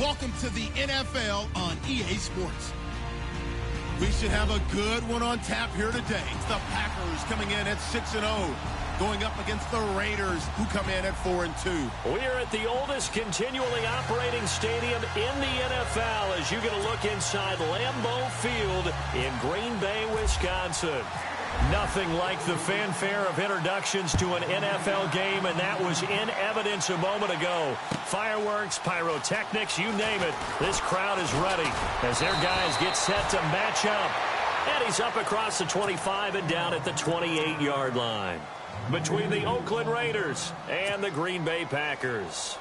Welcome to the NFL on EA Sports. We should have a good one on tap here today. It's the Packers coming in at 6-0, going up against the Raiders, who come in at 4-2. We are at the oldest continually operating stadium in the NFL as you get a look inside Lambeau Field in Green Bay, Wisconsin. Nothing like the fanfare of introductions to an NFL game, and that was in evidence a moment ago. Fireworks, pyrotechnics, you name it. This crowd is ready as their guys get set to match up. And he's up across the 25 and down at the 28-yard line between the Oakland Raiders and the Green Bay Packers.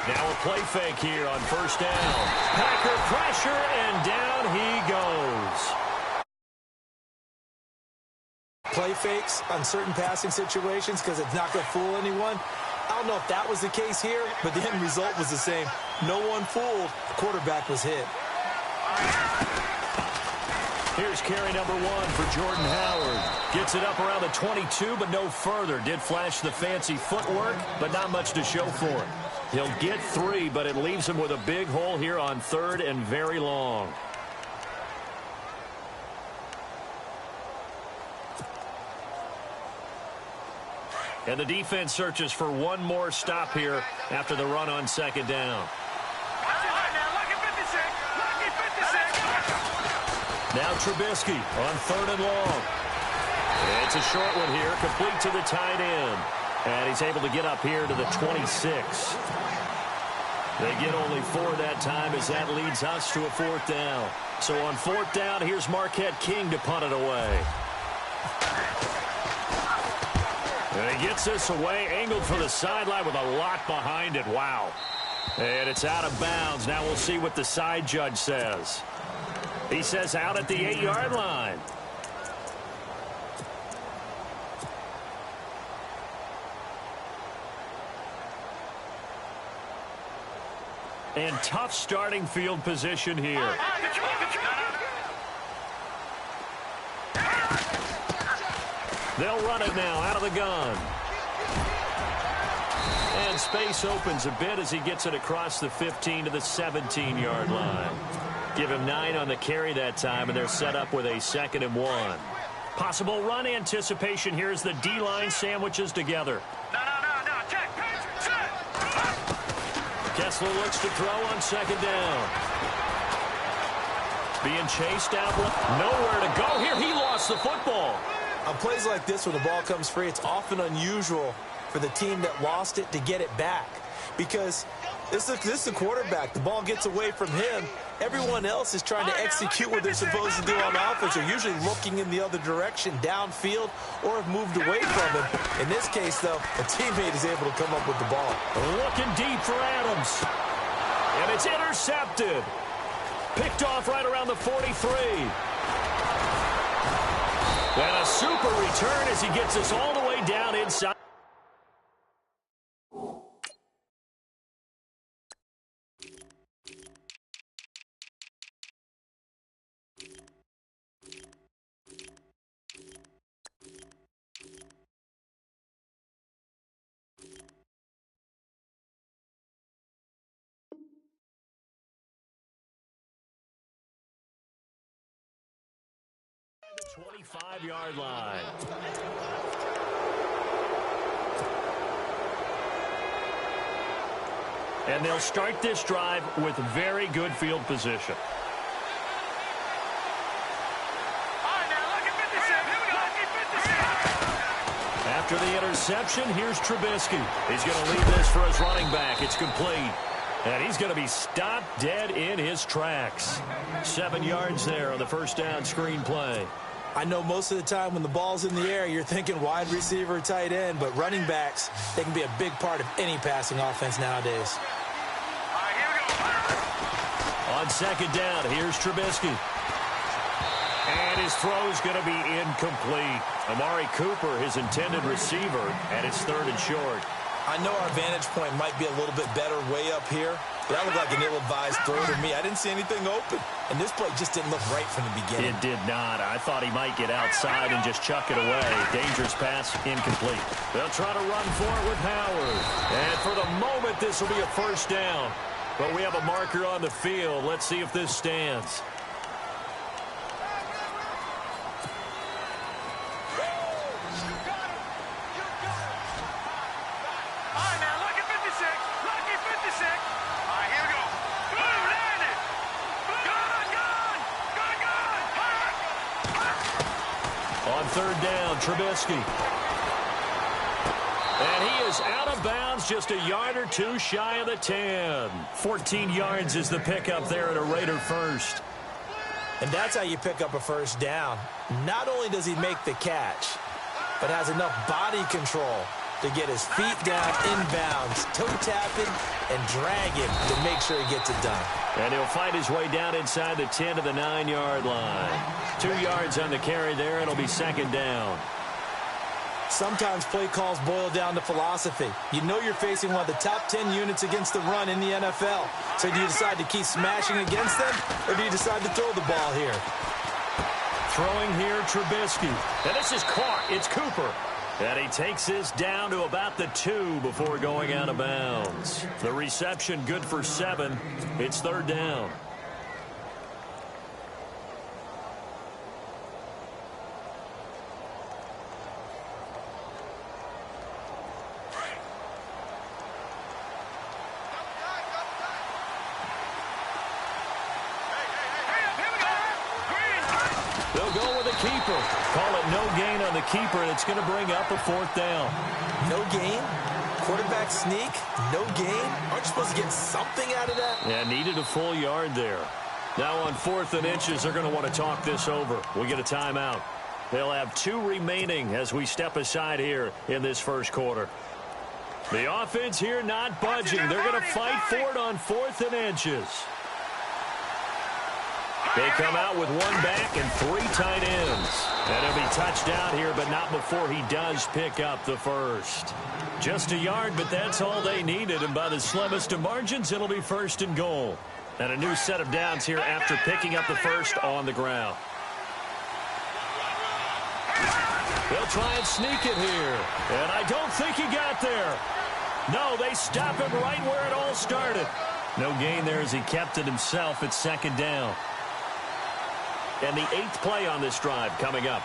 Now a play fake here on first down. Packer pressure, and down he goes. Play fakes on certain passing situations because it's not going to fool anyone. I don't know if that was the case here, but the end result was the same. No one fooled. The quarterback was hit. Here's carry number 1 for Jordan Howard. Gets it up around the 22, but no further. Did flash the fancy footwork, but not much to show for it. He'll get 3, but it leaves him with a big hole here on 3rd and very long. And the defense searches for one more stop here after the run on 2nd down. Now Trubisky on 3rd and long. It's a short one here, complete to the tight end. And he's able to get up here to the 26. They get only 4 that time as that leads us to a 4th down. So on 4th down, here's Marquette King to punt it away. And he gets this away, angled for the sideline with a lot behind it. Wow. And it's out of bounds. Now we'll see what the side judge says. He says out at the 8-yard line. And tough starting field position here. They'll run it now out of the gun. And space opens a bit as he gets it across the 15 to the 17-yard line. Give him 9 on the carry that time, and they're set up with a 2nd and 1. Possible run anticipation here as the D-line sandwiches together. Kessler looks to throw on 2nd down. Being chased out, nowhere to go here. He lost the football. On plays like this, when the ball comes free, it's often unusual for the team that lost it to get it back. Because this is the quarterback. The ball gets away from him. Everyone else is trying to execute what they're supposed to do on offense. They're usually looking in the other direction, downfield, or have moved away from him. In this case, though, a teammate is able to come up with the ball. Looking deep for Adams. And it's intercepted. Picked off right around the 43. And a super return as he gets us all the way down inside. The 25-yard line. And they'll start this drive with very good field position. After the interception, here's Trubisky. He's going to leave this for his running back. It's complete. And he's going to be stopped dead in his tracks. 7 yards there on the first down screen play. I know most of the time when the ball's in the air, you're thinking wide receiver, tight end, but running backs, they can be a big part of any passing offense nowadays. On 2nd down, here's Trubisky. And his throw's going to be incomplete. Amari Cooper, his intended receiver, and it's 3rd and short. I know our vantage point might be a little bit better way up here, That looked like an ill-advised throw to me. I didn't see anything open. And this play just didn't look right from the beginning. It did not. I thought he might get outside and just chuck it away. Dangerous pass, incomplete. They'll try to run for it with Howard. And for the moment, this will be a first down. But we have a marker on the field. Let's see if this stands. On third down, Trubisky. And he is out of bounds, just a yard or two shy of the 10. 14 yards is the pickup there at a Raider first. And that's how you pick up a first down. Not only does he make the catch, but has enough body control to get his feet down inbounds, toe tapping, and dragging to make sure he gets it done. And he'll fight his way down inside the 10 to the 9-yard line. 2 yards on the carry there. It'll be second down. Sometimes play calls boil down to philosophy. You know you're facing one of the top 10 units against the run in the NFL. So do you decide to keep smashing against them, or do you decide to throw the ball here? Throwing here, Trubisky. And this is caught. It's Cooper. And he takes this down to about the 2 before going out of bounds. The reception good for 7. It's third down. They'll go with a keeper. Call it no gain on the keeper, and it's going to bring up a fourth down. No gain? Quarterback sneak? No gain? Aren't you supposed to get something out of that? Yeah, needed a full yard there. Now on 4th and inches, they're going to want to talk this over. We get a timeout. They'll have 2 remaining as we step aside here in this first quarter. The offense here not budging. They're going to fight for it on 4th and inches. They come out with 1 back and 3 tight ends. And he'll be touchdown here, but not before he does pick up the first. Just a yard, but that's all they needed. And by the slimmest of margins, it'll be 1st and goal. And a new set of downs here after picking up the first on the ground. They'll try and sneak it here. And I don't think he got there. No, they stop him right where it all started. No gain there as he kept it himself at second down. And the 8th play on this drive coming up.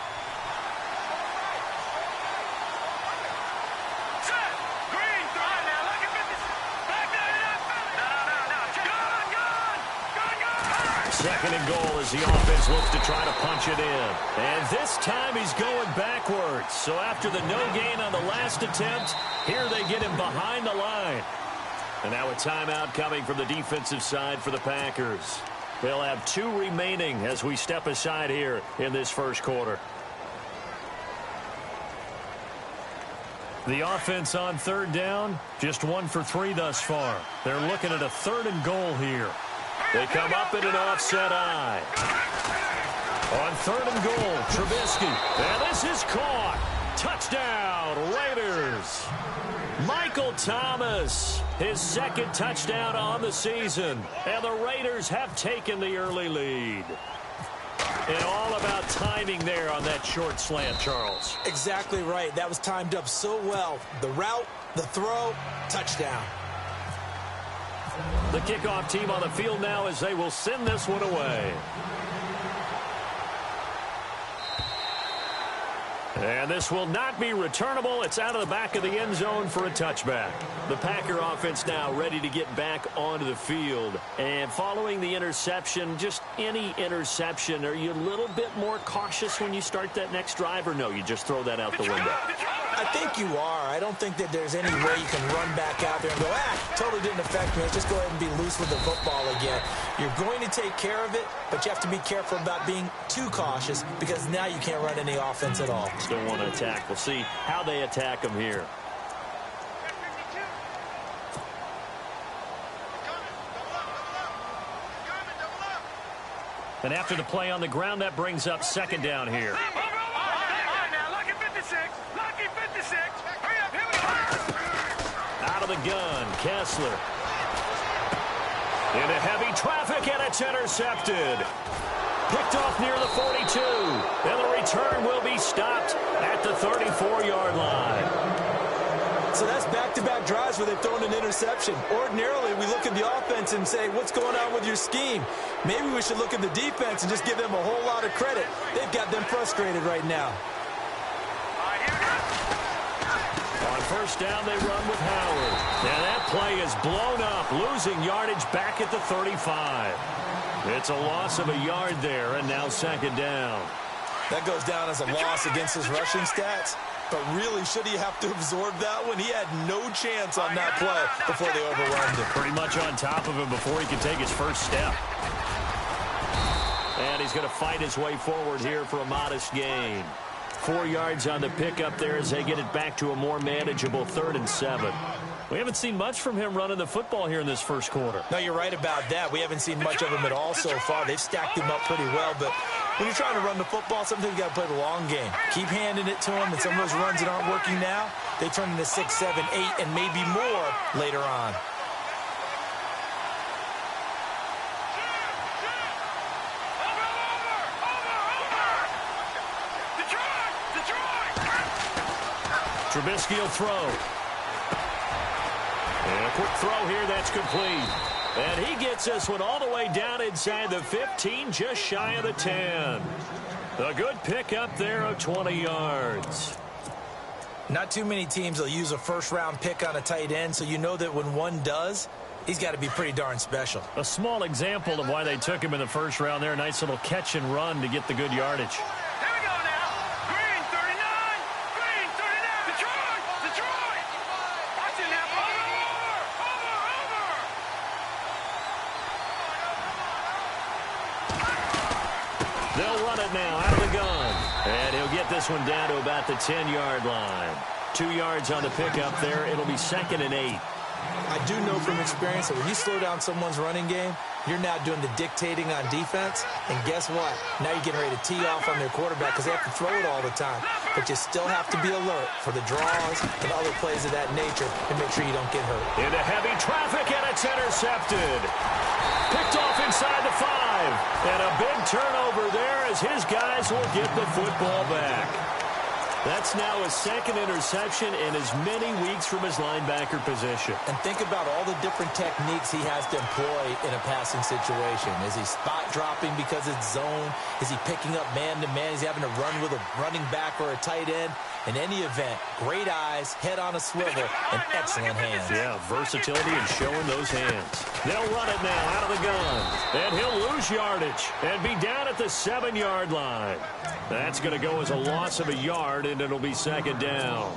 Second and goal as the offense looks to try to punch it in. And this time he's going backwards. So after the no gain on the last attempt, here they get him behind the line. And now a timeout coming from the defensive side for the Packers. They'll have 2 remaining as we step aside here in this first quarter. The offense on third down, just 1 for 3 thus far. They're looking at a 3rd and goal here. They come up in an offset eye. On 3rd and goal, Trubisky. And this is caught. Touchdown, Raiders. Michael Thomas, his 2nd touchdown on the season. And the Raiders have taken the early lead. And all about timing there on that short slant, Charles. Exactly right. That was timed up so well. The route, the throw, touchdown. The kickoff team on the field now as they will send this one away. And this will not be returnable. It's out of the back of the end zone for a touchback. The Packer offense now ready to get back onto the field. And following the interception, just any interception, are you a little bit more cautious when you start that next drive, or no, you just throw that out the window? I think you are. I don't think that there's any way you can run back out there and go, totally didn't affect me. Let's just go ahead and be loose with the football again. You're going to take care of it, but you have to be careful about being too cautious because now you can't run any offense at all. Still want to attack. We'll see how they attack them here. And after the play on the ground, that brings up second down here. Out of the gun, Kessler. Into heavy traffic, and it's intercepted. Picked off near the 42. And the return will be stopped at the 34-yard line. So that's back-to-back drives where they've thrown an interception. Ordinarily, we look at the offense and say, what's going on with your scheme? Maybe we should look at the defense and just give them a whole lot of credit. They've got them frustrated right now. On first down, they run with Howard. And that play is blown up, losing yardage back at the 35. It's a loss of a yard there, and now second down. That goes down as a loss against his rushing stats. But really, should he have to absorb that one? He had no chance on that play before they overwhelmed him. Pretty much on top of him before he could take his first step. And he's going to fight his way forward here for a modest gain. 4 yards on the pickup there as they get it back to a more manageable 3rd and 7. We haven't seen much from him running the football here in this first quarter. No, you're right about that. We haven't seen much of him at all so far. They've stacked him up pretty well, but when you're trying to run the football, sometimes you got to play the long game. Keep handing it to him, and some of those runs that aren't working now, they turn into 6, 7, 8, and maybe more later on. Trubisky will throw. And a quick throw here, that's complete. And he gets this one all the way down inside the 15, just shy of the 10. A good pickup there of 20 yards. Not too many teams will use a first-round pick on a tight end, so you know that when one does, he's got to be pretty darn special. A small example of why they took him in the first round there. Nice little catch and run to get the good yardage. They'll run it now out of the gun. And he'll get this one down to about the 10-yard line. 2 yards on the pickup there. It'll be 2nd and 8. I do know from experience that when you slow down someone's running game, you're now doing the dictating on defense. And guess what? Now you're getting ready to tee off on their quarterback because they have to throw it all the time. But you still have to be alert for the draws and other plays of that nature and make sure you don't get hurt. Into heavy traffic, and it's intercepted. Picked off inside the 5. And a big turnover there as his guys will get the football back. That's now his 2nd interception in as many weeks from his linebacker position. And think about all the different techniques he has to employ in a passing situation. Is he spot dropping because it's zone? Is he picking up man-to-man? Is he having to run with a running back or a tight end? In any event, great eyes, head on a swivel, and excellent hands. Yeah, versatility and showing those hands. They'll run it now out of the gun. And he'll lose yardage and be down at the 7-yard line. That's going to go as a loss of a yard, and it'll be 2nd down.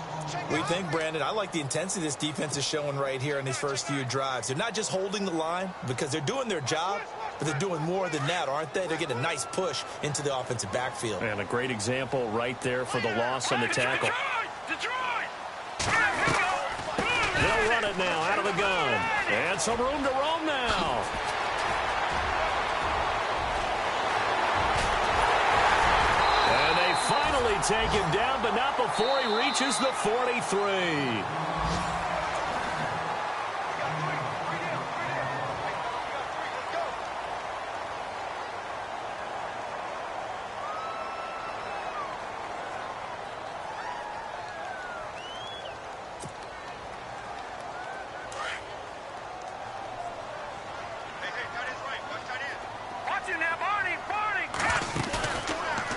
We think, Brandon, I like the intensity this defense is showing right here in these first few drives. They're not just holding the line because they're doing their job, but they're doing more than that, aren't they? They're getting a nice push into the offensive backfield. And a great example right there for the loss on the tackle. They'll run it now out of the gun. And some room to roam now. And they finally take him down, but not before he reaches the 43.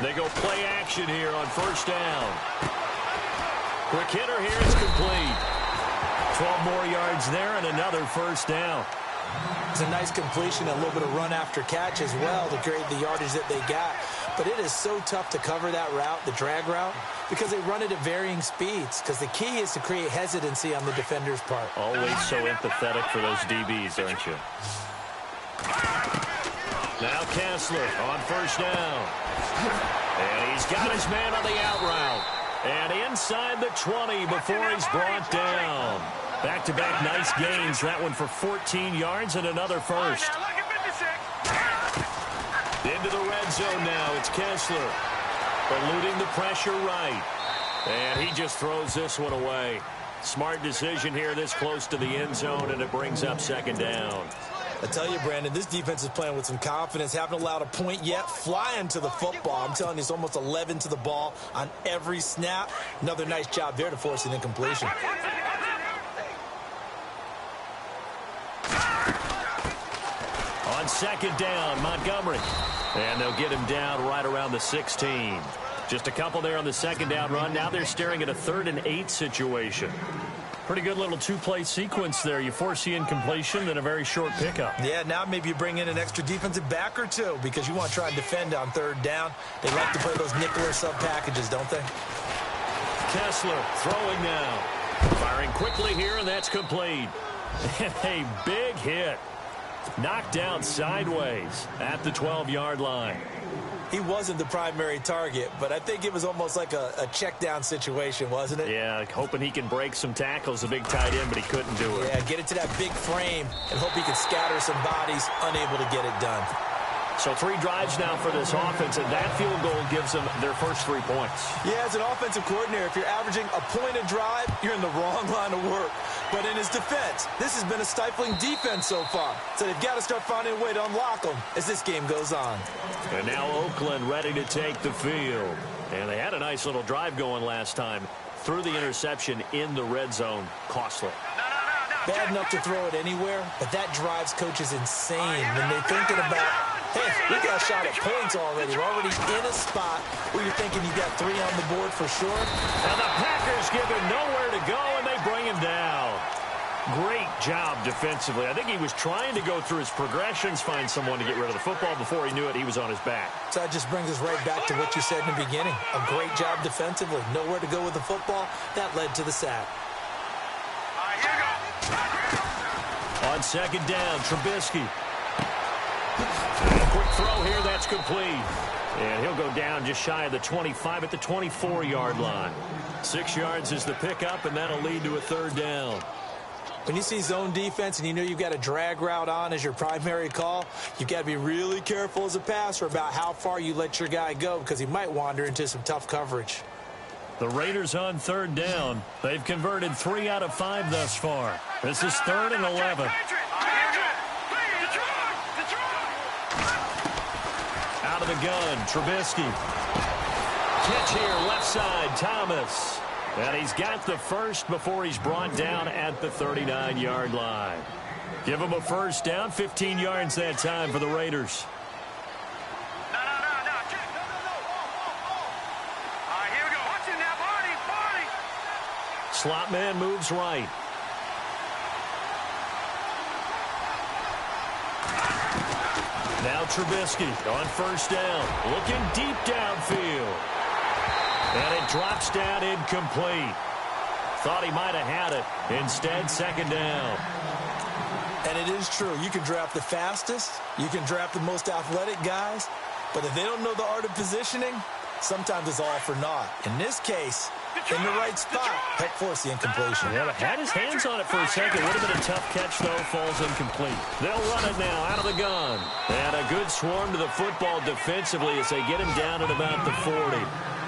They go play action here on first down. Quick hitter here is complete. 12 more yards there and another first down. It's a nice completion, a little bit of run after catch as well to create the yardage that they got. But it is so tough to cover that route, the drag route, because they run it at varying speeds. Because the key is to create hesitancy on the defender's part. Always so empathetic for those DBs, aren't you? Now Kessler on first down. And he's got his man on the out route. And inside the 20 before he's brought down. Back-to-back nice gains. That one for 14 yards and another first. Into the red zone now. It's Kessler. Eluding the pressure right. And he just throws this one away. Smart decision here this close to the end zone, and it brings up 2nd down. I tell you, Brandon, this defense is playing with some confidence. Haven't allowed a point yet. Flying to the football. I'm telling you, it's almost 11 to the ball on every snap. Another nice job there to force an incompletion. On second down, Montgomery. And they'll get him down right around the 16. Just a couple there on the second down run. Now they're staring at a 3rd and 8 situation. Pretty good little two-play sequence there. You force the incompletion, then a very short pickup. Yeah, now maybe you bring in an extra defensive back or two because you want to try and defend on 3rd down. They like to play those nickel or sub packages, don't they? Kessler throwing now. Firing quickly here, and that's complete. And a big hit. Knocked down sideways at the 12-yard line. He wasn't the primary target, but I think it was almost like a check-down situation, wasn't it? Yeah, hoping he can break some tackles, a big tight end, but he couldn't do it. Yeah, get it to that big frame and hope he can scatter some bodies, unable to get it done. So 3 drives now for this offense, and that field goal gives them their first 3 points. Yeah, as an offensive coordinator, if you're averaging a point a drive, you're in the wrong line of work. But in his defense, this has been a stifling defense so far. So they've got to start finding a way to unlock them as this game goes on. And now Oakland ready to take the field. And they had a nice little drive going last time. Threw the interception in the red zone. Costly. Bad enough to throw it anywhere, but that drives coaches insane when they're thinking about, hey, we got a shot at points already. We're already in a spot where you're thinking you got 3 on the board for sure. And the Packers give him nowhere to go, and they bring him down. Great job defensively. I think he was trying to go through his progressions, find someone to get rid of the football. Before he knew it, he was on his back. So that just brings us right back to what you said in the beginning. A great job defensively. Nowhere to go with the football. That led to the sack. On second down, Trubisky. And a quick throw here, that's complete. And he'll go down just shy of the 25 at the 24-yard line. 6 yards is the pickup, and that'll lead to a 3rd down. When you see zone defense and you know you've got a drag route on as your primary call, you've got to be really careful as a passer about how far you let your guy go because he might wander into some tough coverage. The Raiders on 3rd down. They've converted 3 out of 5 thus far. This is 3rd and 11. Out of the gun, Trubisky. Catch here, left side, Thomas. And he's got the first before he's brought down at the 39-yard line. Give him a first down, 15 yards that time for the Raiders. Slot man moves right. Now Trubisky on 1st down. Looking deep downfield. And it drops down incomplete. Thought he might have had it. Instead, 2nd down. And it is true. You can draft the fastest. You can draft the most athletic guys. But if they don't know the art of positioning, sometimes it's all for naught. In this case, in the right spot, help force the incompletion. Yeah, had his hands on it for a second. Would have been a tough catch, though. Falls incomplete. They'll run it now out of the gun. And a good swarm to the football defensively as they get him down at about the 40.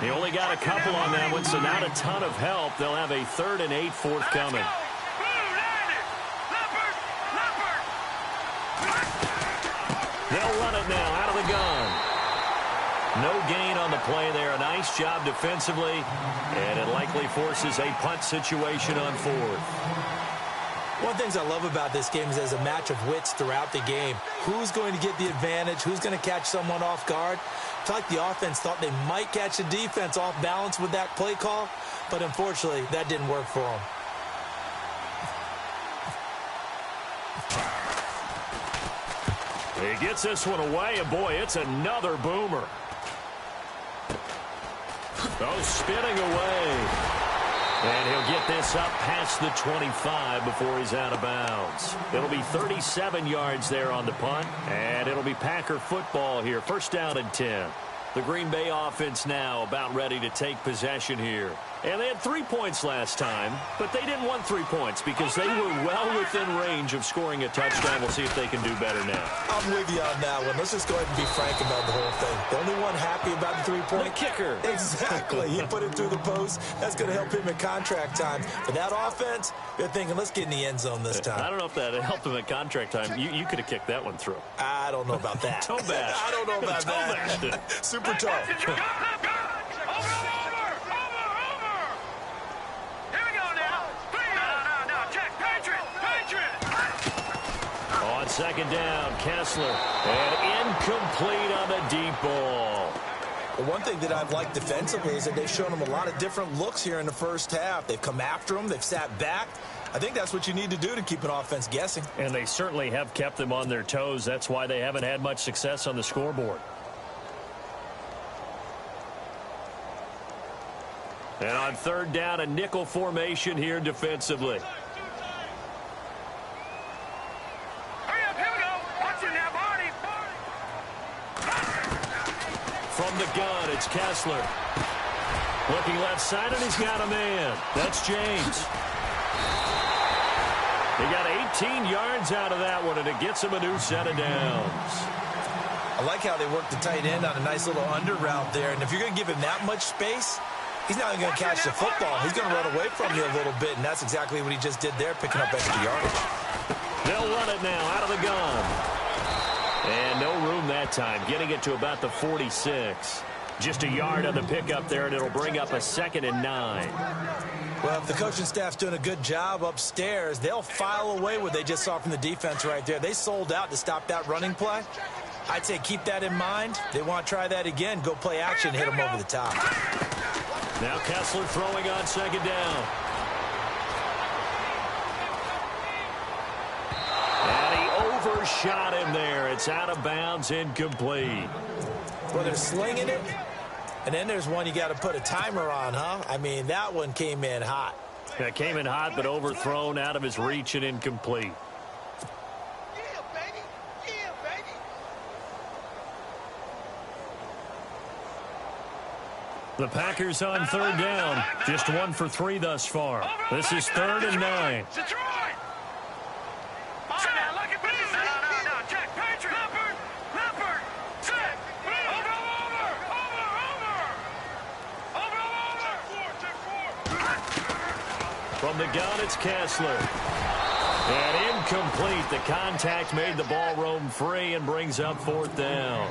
He only got a couple on that one, so not a ton of help. They'll have a 3rd and 8 forthcoming. They'll run it now out of the gun. No gain on the play there. A nice job defensively, and it likely forces a punt situation on 4th. One of the things I love about this game is there's a match of wits throughout the game. Who's going to get the advantage? Who's going to catch someone off guard? I feel like the offense thought they might catch the defense off balance with that play call, but unfortunately, that didn't work for them. He gets this one away, and boy, it's another boomer. Oh, spinning away. And he'll get this up past the 25 before he's out of bounds. It'll be 37 yards there on the punt, and it'll be Packer football here. 1st down and 10. The Green Bay offense now about ready to take possession here. And they had 3 points last time, but they didn't want 3 points because they were well within range of scoring a touchdown. We'll see if they can do better now. I'm with you on that one. Let's just go ahead and be frank about the whole thing. The only one happy about the 3-point. The kicker. Exactly. He put it through the post. That's going to help him in contract time. For that offense, they're thinking, let's get in the end zone this time. I don't know if that helped him at contract time. You could have kicked that one through. I don't know about that. Toe bash. I don't know about that. Super toe. On second down, Kessler. And incomplete on the deep ball. Well, one thing that I've liked defensively is that they've shown him a lot of different looks here in the first half. They've come after him. They've sat back. I think that's what you need to do to keep an offense guessing. And they certainly have kept them on their toes. That's why they haven't had much success on the scoreboard. And on third down, a nickel formation here defensively. From the gun, it's Kessler. Looking left side, and he's got a man. That's James. He got 18 yards out of that one, and it gets him a new set of downs. I like how they work the tight end on a nice little under route there. And if you're going to give him that much space, he's not even going to catch the football. He's going to run away from you a little bit, and that's exactly what he just did there, picking up extra yardage. They'll run it now out of the gun. And no room that time, getting it to about the 46. Just a yard on the pickup there, and it'll bring up a 2nd and 9. Well, if the coaching staff's doing a good job upstairs, they'll file away what they just saw from the defense right there. They sold out to stop that running play. I'd say keep that in mind. They want to try that again. Go play action, hit them over the top. Now Kessler throwing on second down. And he overshot him there. It's out of bounds, incomplete. Well, they're slinging it. And then there's one you got to put a timer on, huh? I mean, that one came in hot. Yeah, it came in hot, but overthrown, out of his reach, and incomplete. Yeah, baby. Yeah, baby. The Packers on third down. Just 1 for 3 thus far. This is 3rd and 9. From the gun, it's Kessler. And incomplete. The contact made the ball roam free and brings up 4th down.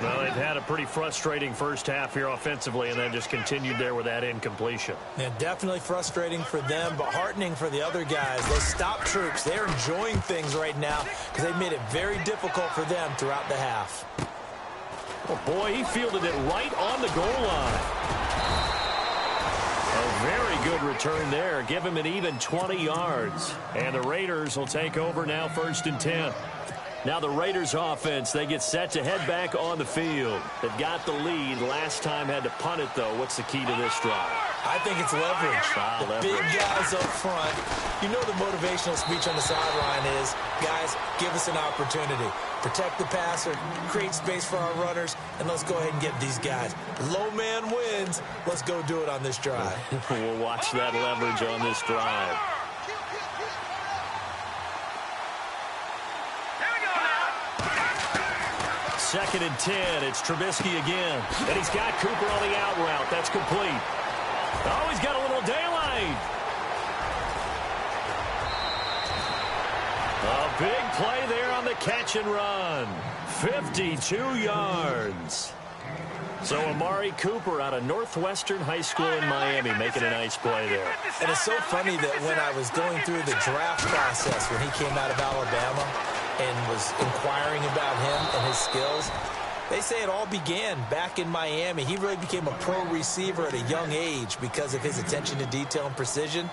Well, they've had a pretty frustrating first half here offensively, and then just continued there with that incompletion. Yeah, definitely frustrating for them, but heartening for the other guys. Those stop troops, they're enjoying things right now because they've made it very difficult for them throughout the half. Oh, boy, he fielded it right on the goal line. A very good return there. Give him an even 20 yards. And the Raiders will take over now, 1st and 10. Now the Raiders offense, they get set to head back on the field. They've got the lead. Last time had to punt it, though. What's the key to this drive? I think it's leverage. The big guys up front. You know the motivational speech on the sideline is, guys, give us an opportunity. Protect the passer, create space for our runners, and let's go ahead and get these guys. Low man wins. Let's go do it on this drive. We'll watch that leverage on this drive. Second and 10. It's Trubisky again. And he's got Cooper on the out route. That's complete. Oh, he's got a little daylight. A big play there on the catch and run. 52 yards. So Amari Cooper out of Northwestern High School in Miami making a nice play there. And it's so funny that when I was going through the draft process when he came out of Alabama and was inquiring about him and his skills, they say it all began back in Miami. He really became a pro receiver at a young age because of his attention to detail and precision.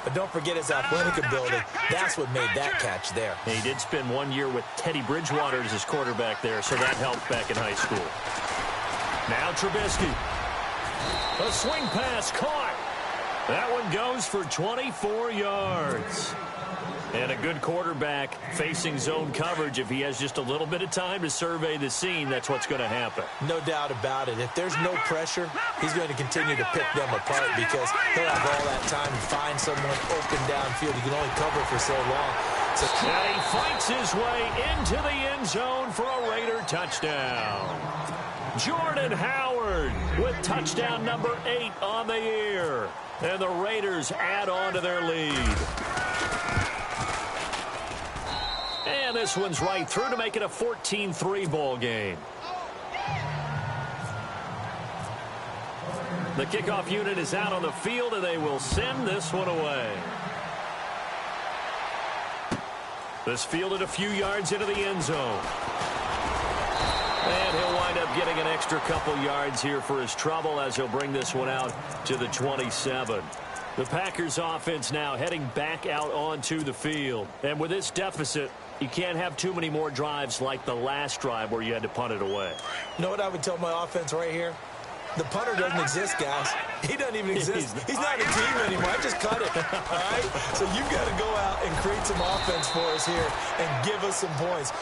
But don't forget his athletic ability. That's what made that catch there. He did spend 1 year with Teddy Bridgewater as his quarterback there, so that helped back in high school. Now Trubisky. A swing pass caught. That one goes for 24 yards. And a good quarterback facing zone coverage, if he has just a little bit of time to survey the scene, that's what's going to happen. No doubt about it. If there's no pressure, he's going to continue to pick them apart because he'll have all that time to find someone open downfield. He can only cover for so long. And he fights his way into the end zone for a Raider touchdown. Jordan Howard with touchdown number 8 on the year. And the Raiders add on to their lead. And this one's right through to make it a 14-3 ball game. The kickoff unit is out on the field, and they will send this one away. This fielded a few yards into the end zone. And he'll wind up getting an extra couple yards here for his trouble as he'll bring this one out to the 27. The Packers offense now heading back out onto the field. And with this deficit, you can't have too many more drives like the last drive where you had to punt it away. You know what I would tell my offense right here? The punter doesn't exist, guys. He doesn't even exist. He's not a team anymore. I just cut it, all right? So you've got to go out and create some offense for us here and give us some points.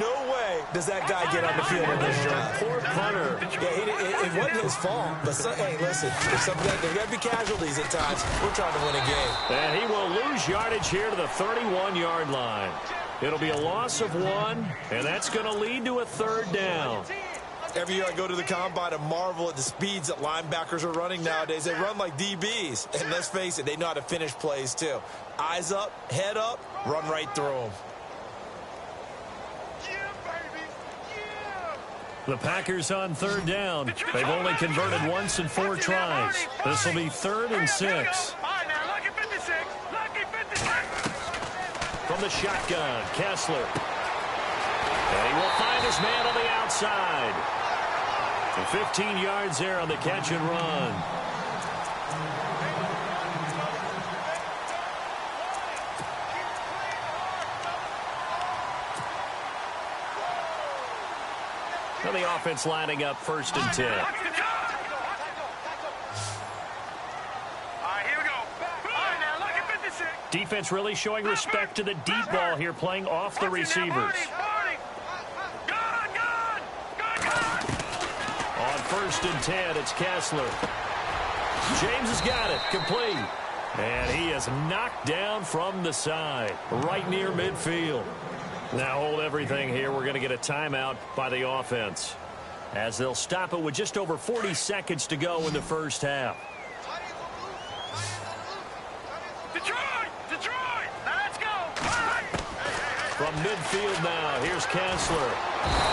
No way does that guy get on the field in this drive. Poor punter. Yeah, it wasn't his fault. But, hey, listen, there's got to be casualties at times. We're trying to win a game. And he will lose yardage here to the 31-yard line. It'll be a loss of 1, and that's going to lead to a 3rd down. Every year I go to the combine and marvel at the speeds that linebackers are running nowadays. They run like DBs. And let's face it, they know how to finish plays too. Eyes up, head up, run right through them. Yeah, baby. Yeah. The Packers on 3rd down. They've only converted once in 4 tries. This will be 3rd and 6. All right, now, lucky 56. Lucky 56. From the shotgun, Kessler. And he will find his man on the outside. 15 yards there on the catch and run. And the offense lining up 1st and 10. All right, here we go. All right, now, lucky 56. Defense really showing respect to the deep ball here, playing off the receivers. On 1st and 10, it's Kessler. James has got it, complete. And he is knocked down from the side, right near midfield. Now hold everything here. We're going to get a timeout by the offense, as they'll stop it with just over 40 seconds to go in the first half. Detroit, let's go. All right. From midfield now, here's Kessler.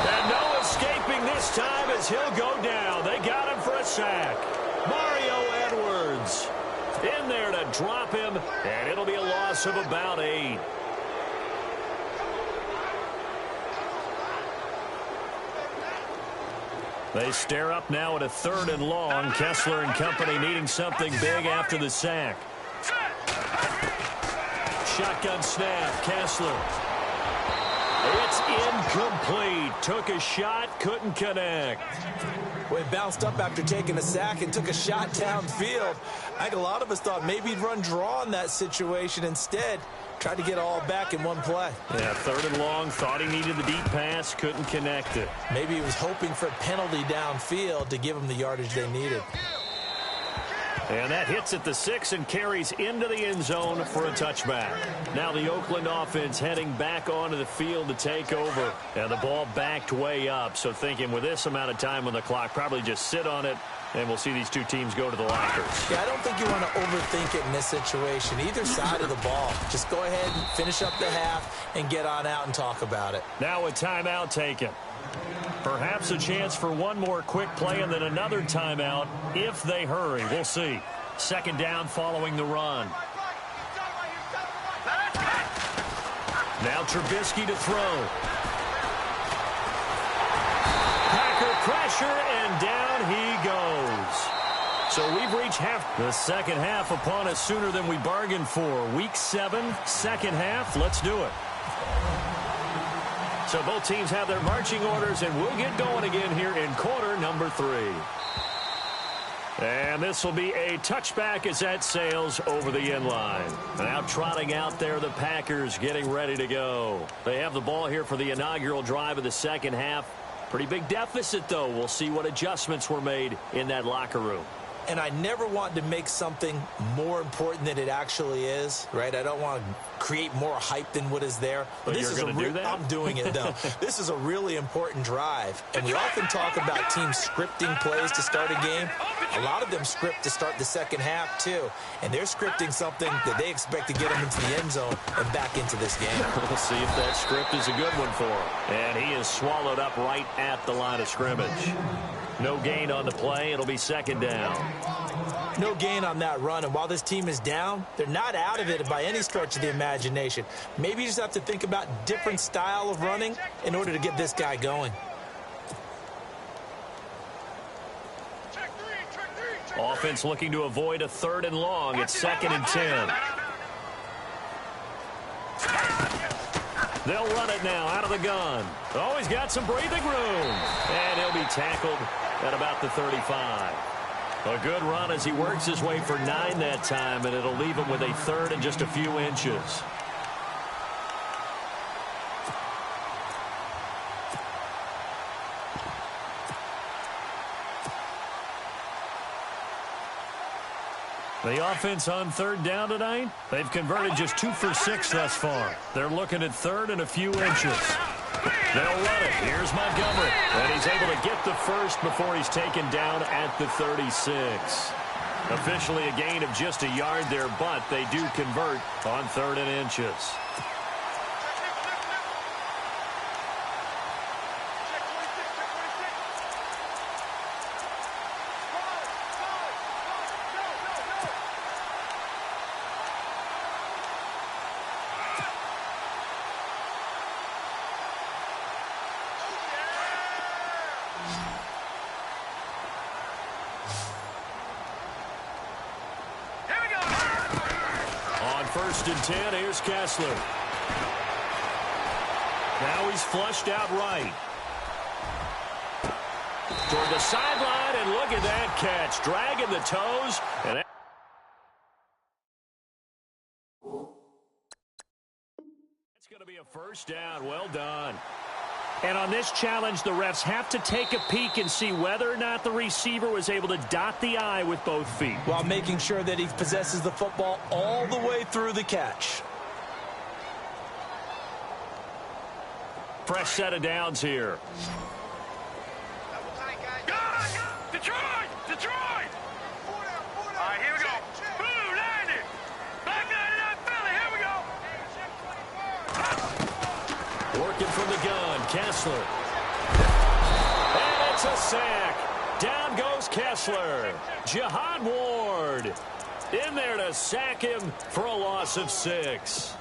And no escaping this time as he'll go down. They got him for a sack. Mario Edwards in there to drop him, and it'll be a loss of about 8. They stare up now at a 3rd and long. Kessler and company needing something big after the sack. Shotgun snap, Kessler. It's incomplete. Took a shot, couldn't connect. Well, he bounced up after taking a sack and took a shot downfield. I think a lot of us thought maybe he'd run draw in that situation. Instead, tried to get all back in one play. Yeah, 3rd and long. Thought he needed the deep pass, couldn't connect it. Maybe he was hoping for a penalty downfield to give him the yardage they needed. And that hits at the 6 and carries into the end zone for a touchback. Now the Oakland offense heading back onto the field to take over. And the ball backed way up. So thinking with this amount of time on the clock, probably just sit on it, and we'll see these two teams go to the lockers. Yeah, I don't think you want to overthink it in this situation. Either side of the ball. Just go ahead and finish up the half and get on out and talk about it. Now a timeout taken. Perhaps a chance for one more quick play and then another timeout if they hurry. We'll see. 2nd down following the run. Now Trubisky to throw. Packer pressure, and down he goes. So we've reached half. The second half upon us sooner than we bargained for. Week 7, 2nd half. Let's do it. So both teams have their marching orders, and we'll get going again here in quarter number 3. And this will be a touchback as that sails over the end line. Now trotting out there, the Packers getting ready to go. They have the ball here for the inaugural drive of the second half. Pretty big deficit, though. We'll see what adjustments were made in that locker room. And I never want to make something more important than it actually is, right? I don't want to create more hype than what is there. But this you're going to do that? I'm doing it, though. This is a really important drive. And we often talk about teams scripting plays to start a game. A lot of them script to start the second half, too. And they're scripting something that they expect to get them into the end zone and back into this game. We'll see if that script is a good one for him. And he is swallowed up right at the line of scrimmage. No gain on the play. It'll be second down. No gain on that run. And while this team is down, they're not out of it by any stretch of the imagination. Maybe you just have to think about different style of running in order to get this guy going. Offense looking to avoid a 3rd and long. It's 2nd and 10. They'll run it now out of the gun. Oh, he's got some breathing room. And he'll be tackled at about the 35. A good run as he works his way for 9 that time, and it'll leave him with a 3rd and just a few inches. The offense on 3rd down tonight, they've converted just 2 for 6 thus far. They're looking at 3rd and a few inches. They'll run it. Here's Montgomery. And he's able to get the first before he's taken down at the 36. Officially a gain of just a yard there, but they do convert on 3rd and inches. First and 10, here's Kessler. Now he's flushed out right. Toward the sideline, and look at that catch. Dragging the toes. And it's going to be a first down. Well done. And on this challenge, the refs have to take a peek and see whether or not the receiver was able to dot the I with both feet, while making sure that he possesses the football all the way through the catch. Fresh set of downs here. Detroit! Detroit! All right, here we go. Blue, 90. Back 99, Philly. Here we go. Working from the gun, Kessler. And it's a sack. Down goes Kessler. Jihad Ward in there to sack him for a loss of 6.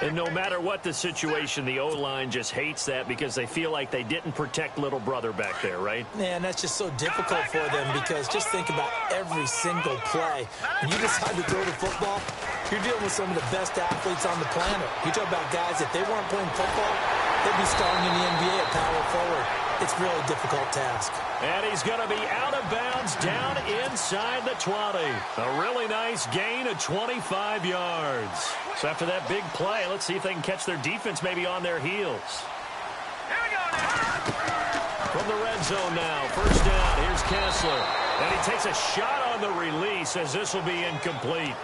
And no matter what the situation, the O-line just hates that because they feel like they didn't protect little brother back there, right? Man, that's just so difficult for them because just think about every single play. When you decide to throw the football, you're dealing with some of the best athletes on the planet. You talk about guys, if they weren't playing football, they'd be starting in the NBA at power forward. It's a really difficult task. And he's going to be out of bounds down inside the 20. A really nice gain of 25 yards. So after that big play, let's see if they can catch their defense maybe on their heels. Here we go now. From the red zone now, first down, here's Kessler. And he takes a shot on the release as this will be incomplete.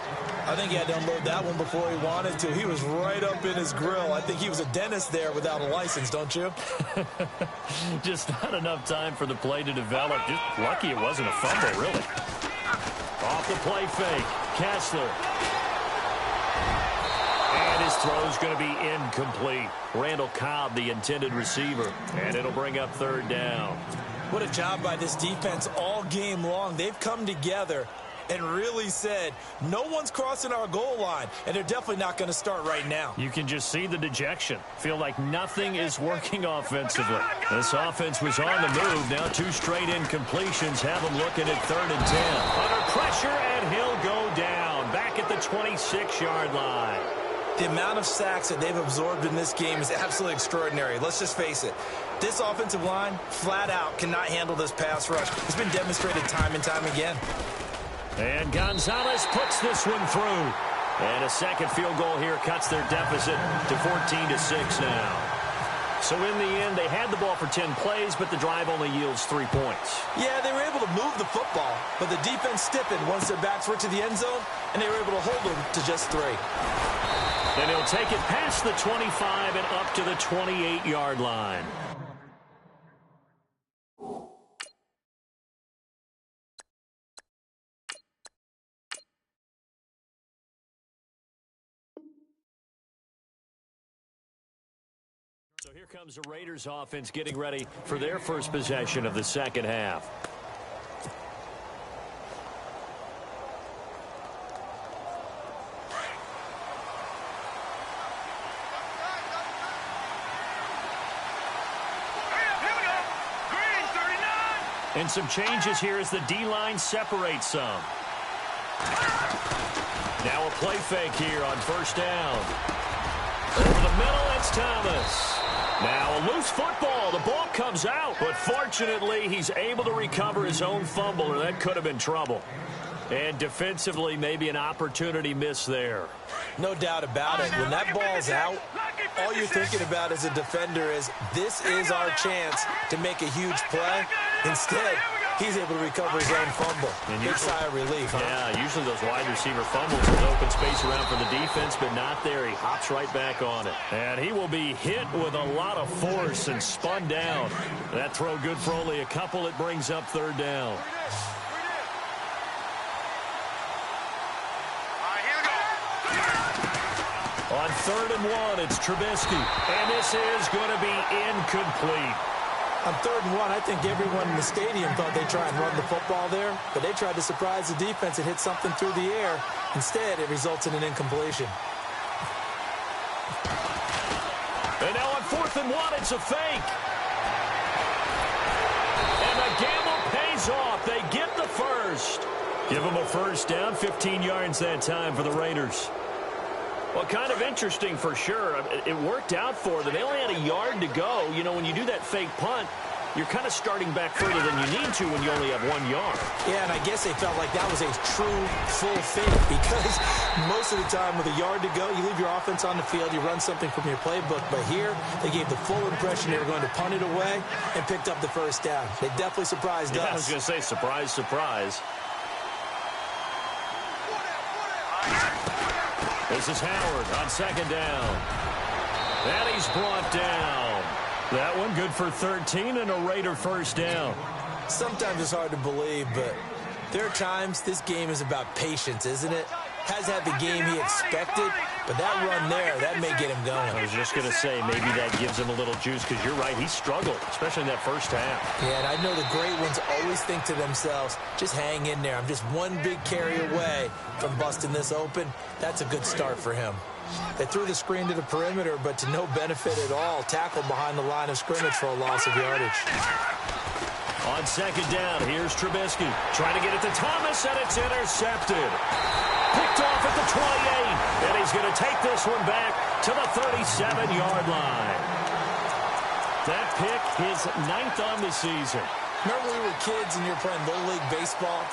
I think he had to unload that one before he wanted to. He was right up in his grill. I think he was a dentist there without a license, don't you? Just not enough time for the play to develop. Just lucky it wasn't a fumble, really. Off the play fake, Kessler. And his throw's going to be incomplete. Randall Cobb, the intended receiver. And it'll bring up third down. What a job by this defense all game long. They've come together and really said, no one's crossing our goal line, and they're definitely not going to start right now. You can just see the dejection. Feel like nothing is working offensively. This offense was on the move. Now 2 straight incompletions have them looking at 3rd and 10. Under pressure, and he'll go down. Back at the 26-yard line. The amount of sacks that they've absorbed in this game is absolutely extraordinary. Let's just face it. This offensive line, flat out, cannot handle this pass rush. It's been demonstrated time and time again. And Gonzalez puts this one through. And a second field goal here cuts their deficit to 14-6 now. So in the end, they had the ball for 10 plays, but the drive only yields 3 points. Yeah, they were able to move the football, but the defense stiffened once their backs were to the end zone, and they were able to hold them to just 3. And he'll take it past the 25 and up to the 28-yard line. So here comes the Raiders offense getting ready for their first possession of the second half. And some changes here as the D-line separates some. Now a play fake here on first down. Over the middle, it's Thomas. Now a loose football. The ball comes out, but fortunately he's able to recover his own fumble, or that could have been trouble. And defensively, maybe an opportunity missed there. No doubt about it. When that ball's out, all you're thinking about as a defender is, this is our chance to make a huge play. Instead, he's able to recover his own fumble. And big sigh of relief, huh? Yeah, usually those wide receiver fumbles, there's open space around for the defense, but not there. He hops right back on it. And he will be hit with a lot of force and spun down. That throw good for only a couple. It brings up third down. On 3rd and 1, it's Trubisky. And this is going to be incomplete. On 3rd and 1, I think everyone in the stadium thought they'd try and run the football there, but they tried to surprise the defense and hit something through the air. Instead, it results in an incompletion. And now on 4th and 1, it's a fake. And the gamble pays off. They get the first. Give them a first down, 15 yards that time for the Raiders. Well, kind of interesting for sure. It worked out for them. They only had a yard to go. You know, when you do that fake punt, you're kind of starting back further than you need to when you only have 1 yard. Yeah, and I guess they felt like that was a true full fake because most of the time with a yard to go, you leave your offense on the field, you run something from your playbook. But here, they gave the full impression they were going to punt it away and picked up the first down. They definitely surprised us. I was going to say, surprise, surprise. This is Howard on 2nd down. And he's brought down. That one good for 13 and a Raider first down. Sometimes it's hard to believe, but there are times this game is about patience, isn't it? Has had the game he expected, but that run there, that may get him going. I was just going to say, maybe that gives him a little juice because you're right, he struggled, especially in that first half. Yeah, and I know the great ones always think to themselves, just hang in there. I'm just one big carry away from busting this open. That's a good start for him. They threw the screen to the perimeter, but to no benefit at all. Tackled behind the line of scrimmage for a loss of yardage. On 2nd down, here's Trubisky. Trying to get it to Thomas, and it's intercepted. Picked off at the 28, and he's going to take this one back to the 37-yard line. That pick, his 9th on the season. Remember we were kids and you were playing Little League Baseball,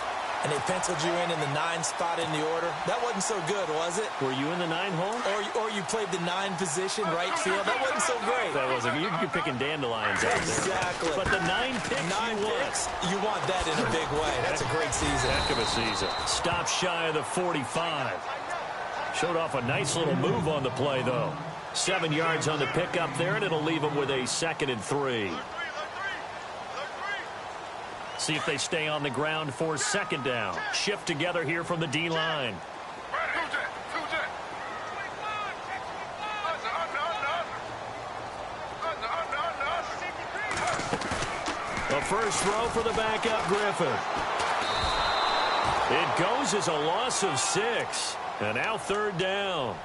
and they penciled you in the 9 spot in the order? That wasn't so good, was it? Were you in the 9 hole? Or you played the 9 position, right field? That wasn't so great. That wasn't. You're picking dandelions out there. Exactly. But the 9 picks, you want that in a big way. That's a great season. Heck of a season. Stop shy of the 45. Showed off a nice little move on the play, though. 7 yards on the pickup there, and it'll leave him with a 2nd and 3. See if they stay on the ground for 2nd down. Shift together here from the D-line. The first throw for the backup Griffin. It goes as a loss of 6. And now 3rd down.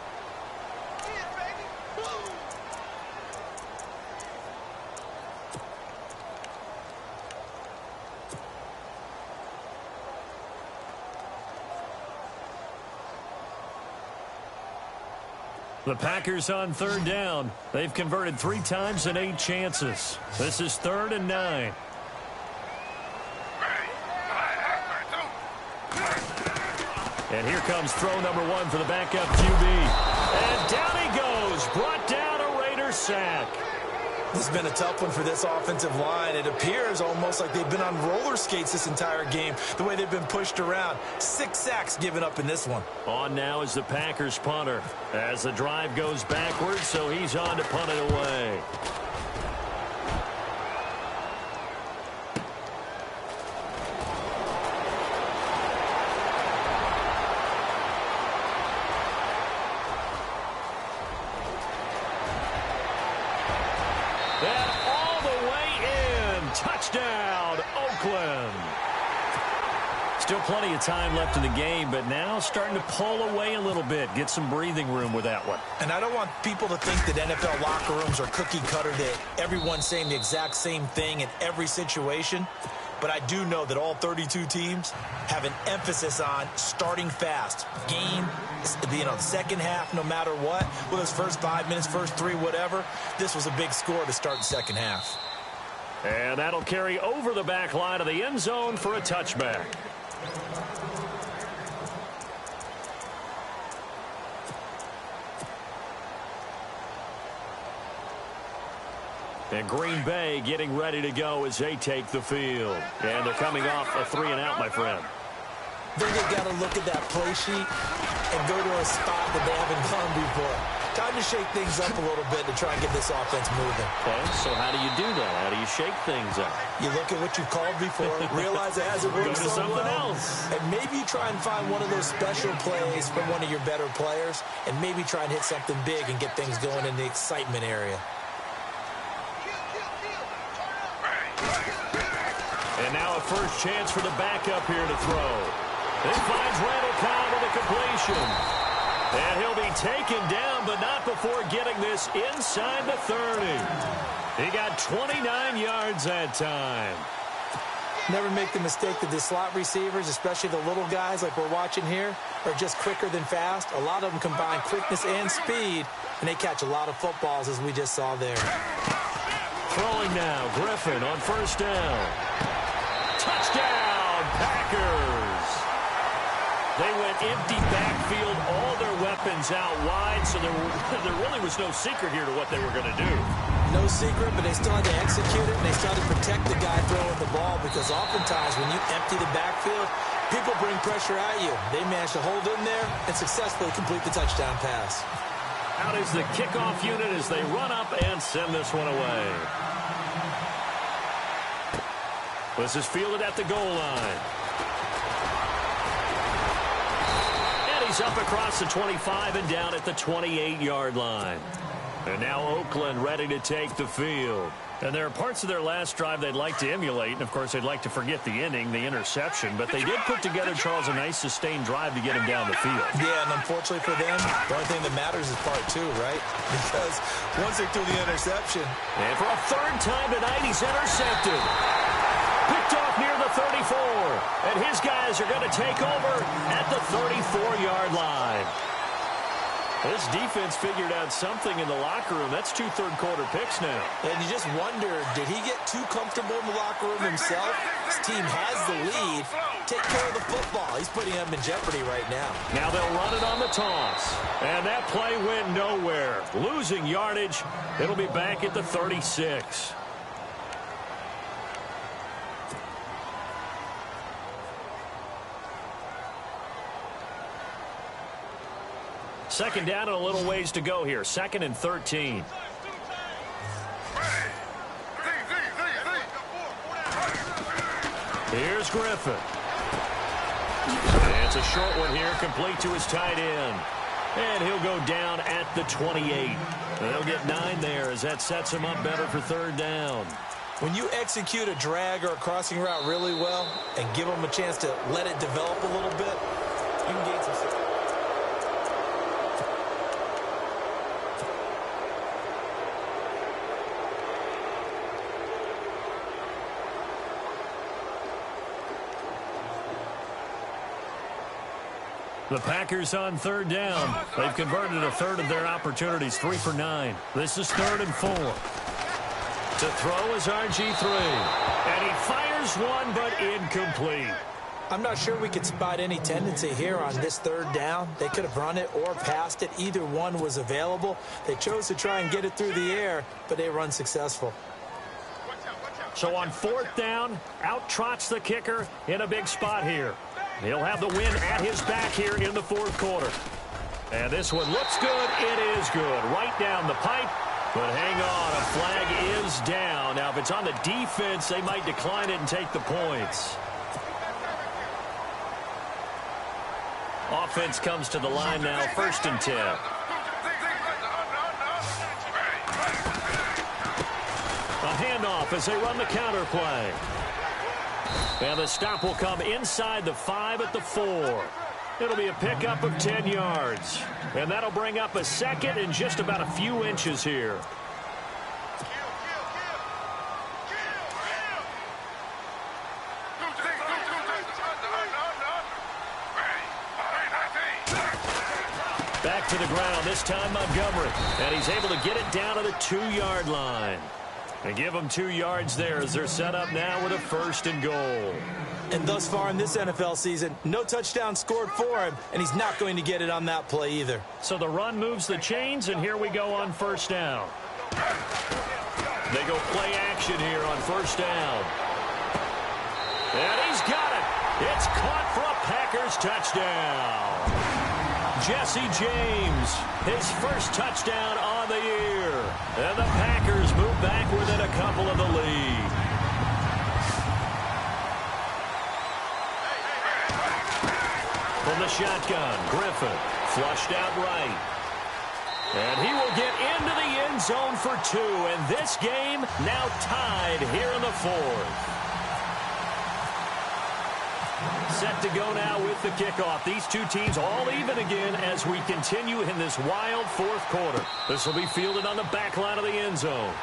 The Packers on third down. They've converted 3 times in 8 chances. This is 3rd and 9. And here comes throw number 1 for the backup QB. And down he goes. Brought down a Raiders sack. This has been a tough one for this offensive line. It appears almost like they've been on roller skates this entire game, the way they've been pushed around. 6 sacks given up in this one. On now is the Packers punter as the drive goes backwards, so he's on to punt it away. And all the way in. Touchdown, Oakland. Still plenty of time left in the game, but now starting to pull away a little bit. Get some breathing room with that one. And I don't want people to think that NFL locker rooms are cookie cutter, that everyone's saying the exact same thing in every situation. But I do know that all 32 teams have an emphasis on starting fast. Game, the second half, no matter what. Well, those first 5 minutes, first 3, whatever. This was a big score to start the second half. And that'll carry over the back line of the end zone for a touchback. And Green Bay getting ready to go as they take the field. And they're coming off a 3-and-out, my friend. I think they got to look at that play sheet and go to a spot that they haven't gone before. Time to shake things up a little bit to try and get this offense moving. Okay, so how do you do that? How do you shake things up? You look at what you've called before, realize it hasn't worked Go to so something well, else. and maybe try and find one of those special plays from one of your better players, and maybe try and hit something big and get things going in the excitement area. And now a first chance for the backup here to throw. This finds Randall Cobb with a completion. And he'll be taken down, but not before getting this inside the 30. He got 29 yards that time. Never make the mistake that the slot receivers, especially the little guys like we're watching here, are just quicker than fast. A lot of them combine quickness and speed, and they catch a lot of footballs, as we just saw there. Throwing now, Griffin on first down. Touchdown, Packers. They went empty backfield, all their weapons out wide, so there really was no secret here to what they were going to do. No secret, but they still had to execute it, and they still had to protect the guy throwing the ball, because oftentimes when you empty the backfield, people bring pressure at you. They managed to hold in there and successfully complete the touchdown pass. Out is the kickoff unit as they run up and send this one away. This is fielded at the goal line. And he's up across the 25 and down at the 28-yard line. And now Oakland ready to take the field. And there are parts of their last drive they'd like to emulate. And, of course, they'd like to forget the inning, the interception. But they did put together, Charles, a nice sustained drive to get him down the field. Yeah, and unfortunately for them, the only thing that matters is part 2, right? Because once they threw the interception. And for a third time tonight, he's intercepted. Picked off near the 34. And his guys are going to take over at the 34-yard line. This defense figured out something in the locker room. That's 2 third-quarter picks now. And you just wonder, did he get too comfortable in the locker room himself? His team has the lead. Take care of the football. He's putting them in jeopardy right now. Now they'll run it on the toss. And that play went nowhere. Losing yardage. It'll be back at the 36. Second down and a little ways to go here. 2nd and 13. Here's Griffin. And it's a short one here, complete to his tight end. And he'll go down at the 28. And they'll get 9 there as that sets him up better for third down. When you execute a drag or a crossing route really well and give them a chance to let it develop a little bit, you can gain some success. The Packers on third down. They've converted a third of their opportunities, 3 for 9. This is 3rd and 4. To throw is RG3. And he fires one, but incomplete. I'm not sure we could spot any tendency here on this 3rd down. They could have run it or passed it. Either one was available. They chose to try and get it through the air, but they were unsuccessful. So on 4th down, out trots the kicker in a big spot here. He'll have the win at his back here in the 4th quarter. And this one looks good. It is good. Right down the pipe. But hang on, a flag is down. Now, if it's on the defense, they might decline it and take the points. Offense comes to the line now, 1st and 10. A handoff as they run the counter play. And the stop will come inside the 5 at the 4. It'll be a pickup of 10 yards. And that'll bring up a 2nd and just about a few inches here. Back to the ground, this time Montgomery. And he's able to get it down to the 2-yard line. And give them 2 yards there as they're set up now with a 1st and goal. And thus far in this NFL season, no touchdown scored for him, and he's not going to get it on that play either. So the run moves the chains, and here we go on 1st down. They go play action here on 1st down. And he's got it. It's caught for a Packers touchdown. Jesse James, his 1st touchdown on the year. And the Packers move back within a couple of the lead. From the shotgun, Griffin flushed out right. And he will get into the end zone for 2. And this game now tied here in the 4th. Set to go now with the kickoff. These two teams all even again as we continue in this wild 4th quarter. This will be fielded on the back line of the end zone.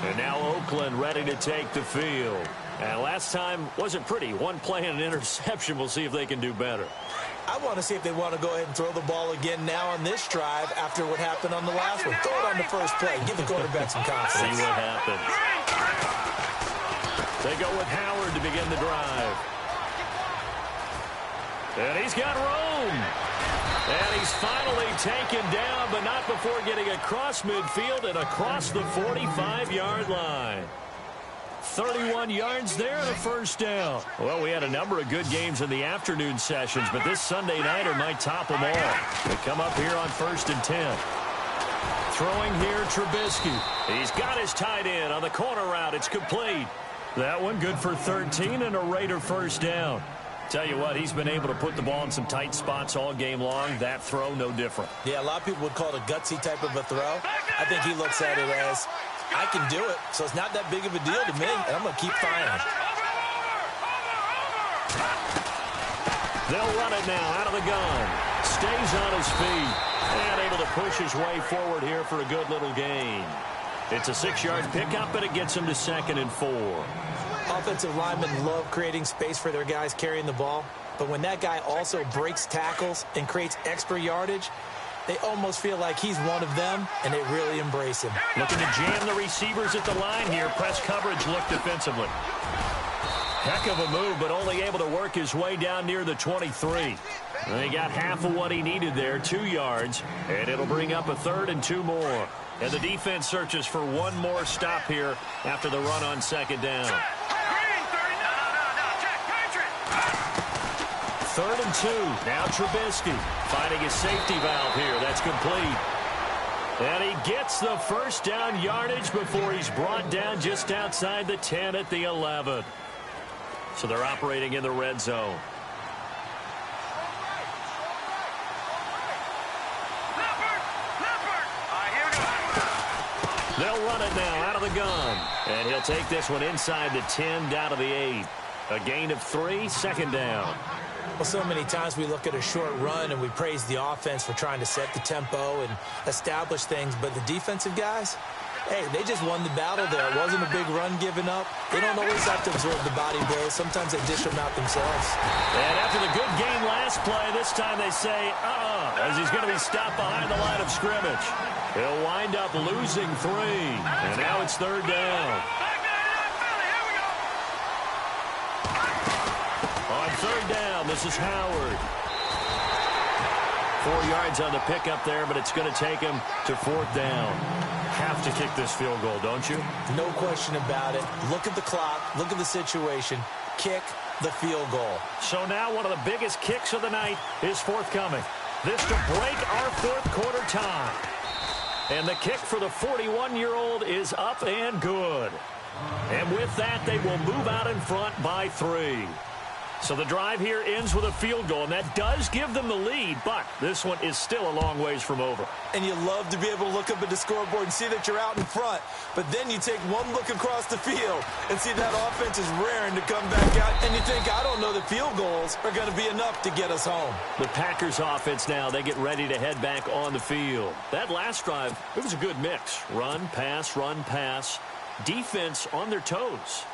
And now Oakland ready to take the field. And last time wasn't pretty. One play and an interception. We'll see if they can do better. I want to see if they want to go ahead and throw the ball again now on this drive after what happened on the last one. Throw it on the first play. Give the quarterback some confidence. See what happens. They go with Howard to begin the drive. And he's got room. And he's finally taken down, but not before getting across midfield and across the 45-yard line. 31 yards there and a 1st down. Well, we had a number of good games in the afternoon sessions, but this Sunday nighter might top them all. They come up here on 1st and 10. Throwing here, Trubisky. He's got his tight end on the corner route. It's complete. That one good for 13 and a Raider 1st down. Tell you what, he's been able to put the ball in some tight spots all game long. That throw, no different. Yeah, a lot of people would call it a gutsy type of a throw. I think he looks at it as, I can do it, so it's not that big of a deal to me, and I'm going to keep firing. They'll run it now out of the gun. Stays on his feet and able to push his way forward here for a good little gain. It's a 6-yard pickup, and it gets him to 2nd and 4. Offensive linemen love creating space for their guys carrying the ball, but when that guy also breaks tackles and creates extra yardage, they almost feel like he's one of them, and they really embrace him. Looking to jam the receivers at the line here. Press coverage look defensively. Heck of a move, but only able to work his way down near the 23. And he got half of what he needed there, 2 yards, and it'll bring up a 3rd and 2 more. And the defense searches for one more stop here after the run on 2nd down. 3rd and 2. Now Trubisky finding his safety valve here. That's complete. And he gets the 1st down yardage before he's brought down just outside the 10 at the 11. So they're operating in the red zone. They'll run it now out of the gun. And he'll take this one inside the 10 down to the 8. A gain of 3, 2nd down. Well, so many times we look at a short run and we praise the offense for trying to set the tempo and establish things, but the defensive guys, Hey, they just won the battle there. It wasn't a big run given up. They don't always have to absorb the body blows. Sometimes they dish them out themselves. And after the good game last play, this time they say, as he's going to be stopped behind the line of scrimmage. He'll wind up losing 3. And now it's 3rd down. On 3rd down, this is Howard. 4 yards on the pickup there, but it's going to take him to 4th down. Have to kick this field goal, don't you? No question about it. Look at the clock. Look at the situation. Kick the field goal. So now one of the biggest kicks of the night is forthcoming. This to break our 4th quarter tie. And the kick for the 41-year-old is up and good. And with that, they will move out in front by 3. So the drive here ends with a field goal, and that does give them the lead, but this one is still a long ways from over. And you love to be able to look up at the scoreboard and see that you're out in front, but then you take one look across the field and see that offense is raring to come back out, and you think, I don't know, the field goals are going to be enough to get us home. The Packers offense now, they get ready to head back on the field. That last drive, it was a good mix. Run, pass, defense on their toes.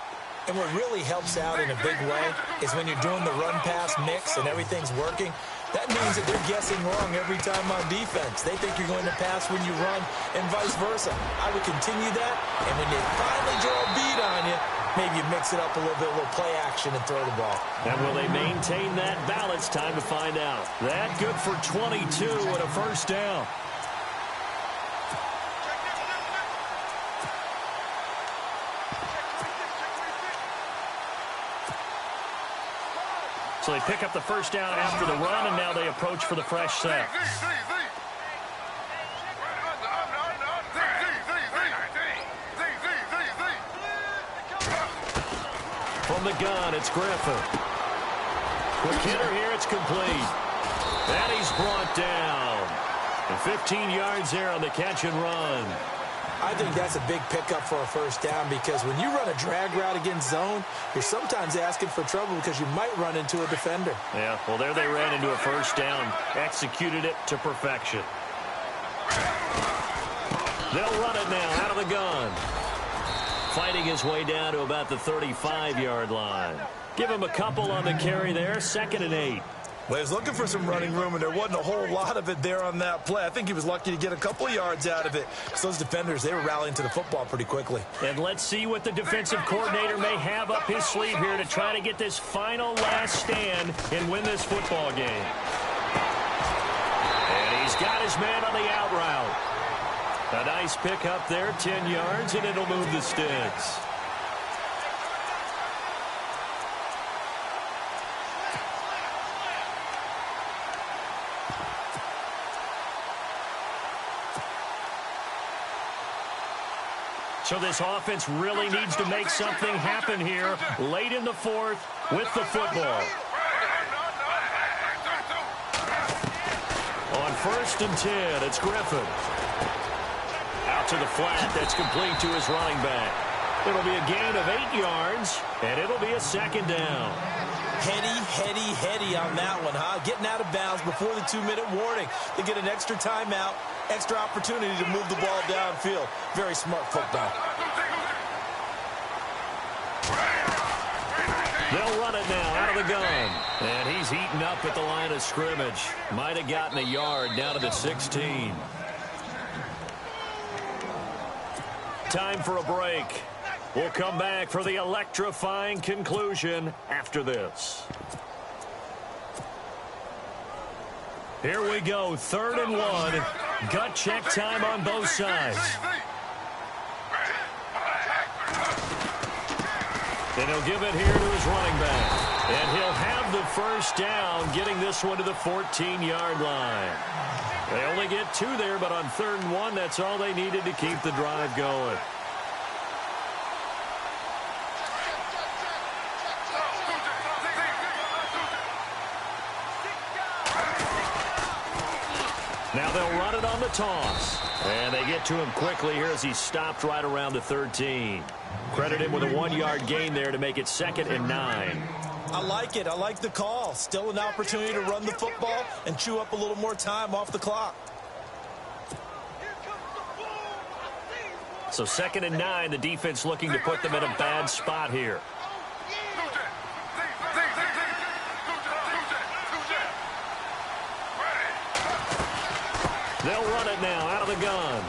And what really helps out in a big way is when you're doing the run-pass mix and everything's working, that means that they're guessing wrong every time on defense. They think you're going to pass when you run and vice versa. I would continue that, and when they finally draw a beat on you, maybe you mix it up a little bit, a little play action and throw the ball. And will they maintain that balance? Time to find out. That good for 22 and a 1st down. So they pick up the 1st down after the run, and now they approach for the fresh set. From the gun, it's Griffin. Quick hitter here, it's complete. And he's brought down. And 15 yards there on the catch and run. I think that's a big pickup for a 1st down because when you run a drag route against zone, you're sometimes asking for trouble because you might run into a defender. Yeah, well, there they ran into a 1st down. Executed it to perfection. They'll run it now out of the gun. Fighting his way down to about the 35-yard line. Give him a couple on the carry there. 2nd and 8. Well, he was looking for some running room, and there wasn't a whole lot of it there on that play. I think he was lucky to get a couple of yards out of it because those defenders, they were rallying to the football pretty quickly. And let's see what the defensive coordinator may have up his sleeve here to try to get this final last stand and win this football game. And he's got his man on the out route. A nice pick up there, 10 yards, and it'll move the sticks. So this offense really needs to make something happen here late in the 4th with the football. On 1st and 10, it's Griffin. Out to the flat, that's complete to his running back. It'll be a gain of 8 yards, and it'll be a 2nd down. Heady on that one, huh? Getting out of bounds before the 2-minute warning. They get an extra timeout, extra opportunity to move the ball downfield. Very smart football. They'll run it now out of the gun. And he's eaten up at the line of scrimmage. Might have gotten a yard down to the 16. Time for a break. We'll come back for the electrifying conclusion after this. Here we go, 3rd and 1. Gut check time on both sides. And he'll give it here to his running back. And he'll have the 1st down, getting this one to the 14-yard line. They only get 2 there, but on 3rd and 1, that's all they needed to keep the drive going. Now they'll run it on the toss. And they get to him quickly here as he stopped right around the 13. Credit him with a 1-yard gain there to make it 2nd and 9. I like it. I like the call. Still an opportunity to run the football and chew up a little more time off the clock. So 2nd and 9, the defense looking to put them in a bad spot here. They'll run it now out of the gun.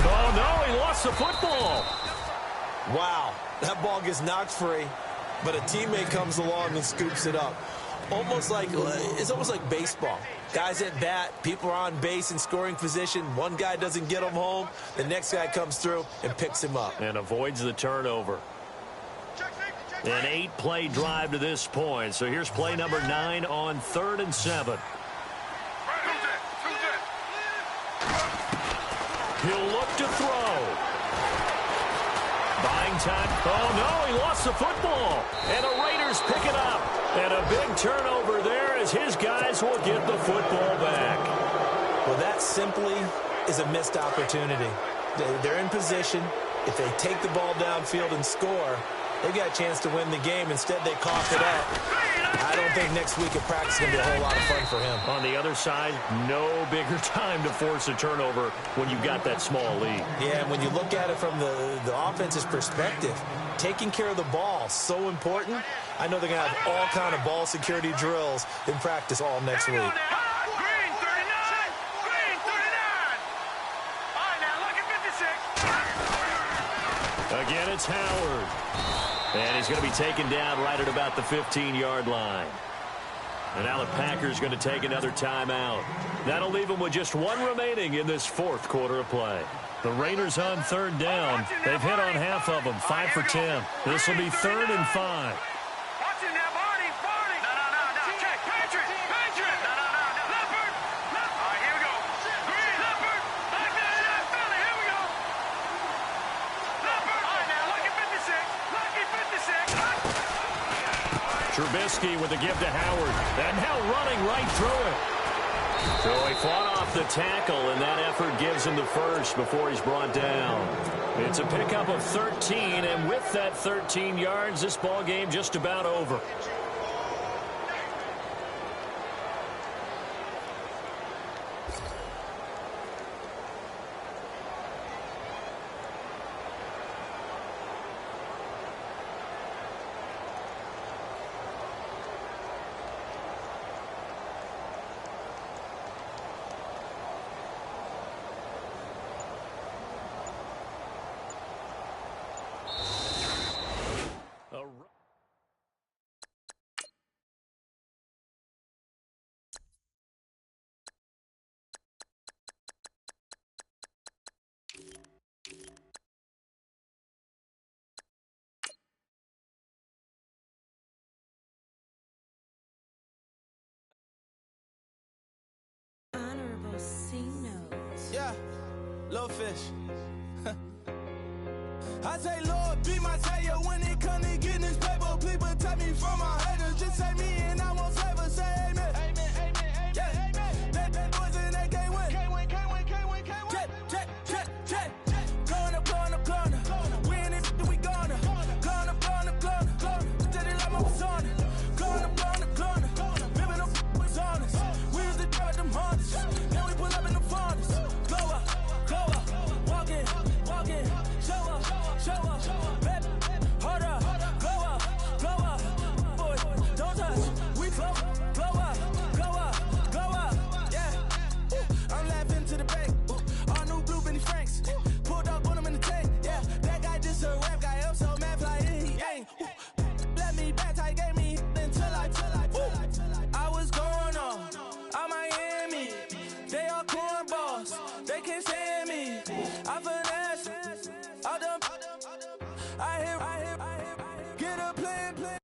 Oh, no, he lost the football. Wow, that ball gets knocked free, but a teammate comes along and scoops it up. It's almost like baseball. Guys at bat, people are on base in scoring position. One guy doesn't get him home. The next guy comes through and picks him up. And avoids the turnover. An 8-play drive to this point. So here's play number 9 on 3rd and 7. He'll look to throw. Buying time. Oh, no, he lost the football. And the Raiders pick it up. And a big turnover there as his guys will get the football back. Well, that simply is a missed opportunity. They're in position. If they take the ball downfield and score, they've got a chance to win the game. Instead, they cough it up. I don't think next week at practice is going to be a whole lot of fun for him. On the other side, no bigger time to force a turnover when you've got that small lead. Yeah, and when you look at it from the offense's perspective, taking care of the ball, so important. I know they're going to have all kind of ball security drills in practice all next week. Green 39! Green 39! All right, now look at 56. Again, it's Howard. And he's going to be taken down right at about the 15-yard line. And now the Packers going to take another timeout. That'll leave them with just one remaining in this 4th quarter of play. The Raiders on 3rd down. They've hit on half of them, 5 for 10. This will be 3rd and 5. Watch it now, Barney. No. Check. Patriot. No. Leopard. All right, here we go. Green. Leopard. Back there in that belly. Here we go. Leopard. All right, now look at 56. Lucky 56. Trubisky with the give to Howard. And now running right through it. So he fought off the tackle, and that effort gives him the first before he's brought down. It's a pickup of 13, and with that 13 yards, this ball game just about over. Yeah, little fish. I say, Lord, be my savior when it comes to getting this paper. Please protect me from my haters. Just say me and I won't favor. Say amen. Amen. Yeah. Amen. That boys and they can't win. Can't win. Check. Going up. Win it, we gonna. Going up. Steady like my persona. Going up. Living up was honest. We used to drive them Hondas. Now we pull up in the furnace. Glow up. Walking. Show up. Bet. Hold up. Glow up. Boy, don't touch. We glow up. Yeah. I'm laughing to the bank. All new blue Benny Franks. Pulled up on him in the tank. Yeah. That guy just a rap guy. I'm so mad fly in. He ain't. Let me back. I gave me until I was going on. I'm Miami. They all cornballs. They can't stand me. I finesse. I hear. Get a plan.